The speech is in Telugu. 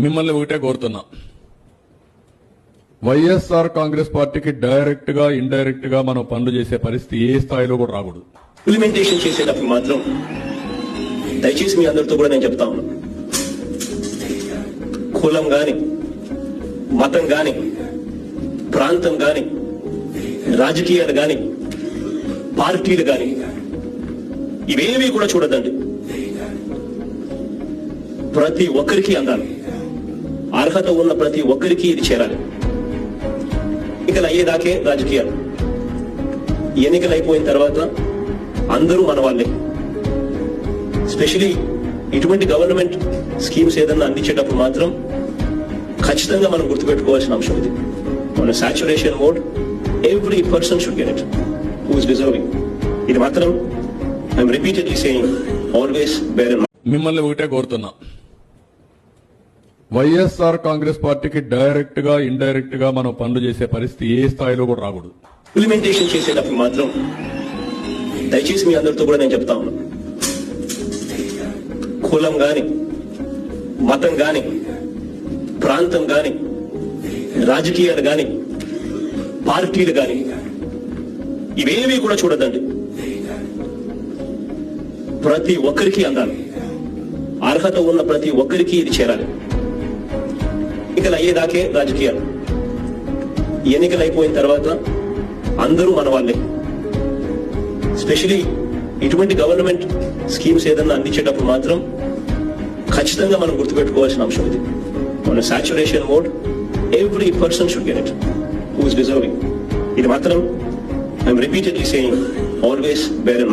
మిమ్మల్ని ఒకటే కోరుతున్నా, వైఎస్ఆర్ కాంగ్రెస్ పార్టీకి డైరెక్ట్ గా ఇండైరెక్ట్ గా మనం పనులు చేసే పరిస్థితి ఏ స్థాయిలో కూడా రాకూడదు. ఇంప్లిమెంటేషన్ చేసేటప్పుడు మాత్రం దయచేసి మీ అందరితో కూడా నేను చెప్తా ఉన్నా, కులం గాని, మతం గాని, ప్రాంతం గాని, రాజకీయాలు గాని, పార్టీలు గాని, ఇవేమీ కూడా చూడదండి. ప్రతి ఒక్కరికి అందాలి, అర్హత ఉన్న ప్రతి ఒక్కరికి ఇది చేరాలి. ఎన్నికలు అయ్యేదాకే రాజకీయాలు, ఎన్నికలు అయిపోయిన తర్వాత అందరూ మన వాళ్ళే. స్పెషలీ ఇటువంటి గవర్నమెంట్ స్కీమ్స్ ఏదన్నా అందించేటప్పుడు మాత్రం ఖచ్చితంగా మనం గుర్తుపెట్టుకోవాల్సిన అంశం ఇది. మన saturation mode, every person should get it who is deserving. ఇది మాత్రం I'm repeatedly saying, always bear in mind. మిమ్మల్ని ఒకటే కోరుతున్నా, వైఎస్ఆర్ కాంగ్రెస్ పార్టీకి డైరెక్ట్ గా ఇండైరెక్ట్ గా మనం పనులు చేసే పరిస్థితి ఏ స్థాయిలో కూడా రాకూడదు. ఇంప్లిమెంటేషన్ చేసేటప్పుడు మాత్రం దయచేసి మీ అందరితో కూడా నేను చెప్తా ఉన్నా, కులం గాని, మతం గాని, ప్రాంతం గాని, రాజకీయాలు గాని, పార్టీలు గాని, ఇవేమీ కూడా చూడదండి. ప్రతి ఒక్కరికి అందాలి, అర్హత ఉన్న ప్రతి ఒక్కరికి ఇది చేరాలి. ఎన్నికలు అయ్యేదాకే రాజకీయాలు, ఎన్నికలు అయిపోయిన తర్వాత అందరూ మన వాళ్ళే. స్పెషలీ ఇటువంటి గవర్నమెంట్ స్కీమ్స్ ఏదన్నా అందించేటప్పుడు మాత్రం ఖచ్చితంగా మనం గుర్తుపెట్టుకోవాల్సిన అంశం ఇది. మన saturation mode, every person should get it who is deserving. ఇది మాత్రం I'm repeatedly saying, always bear in mind.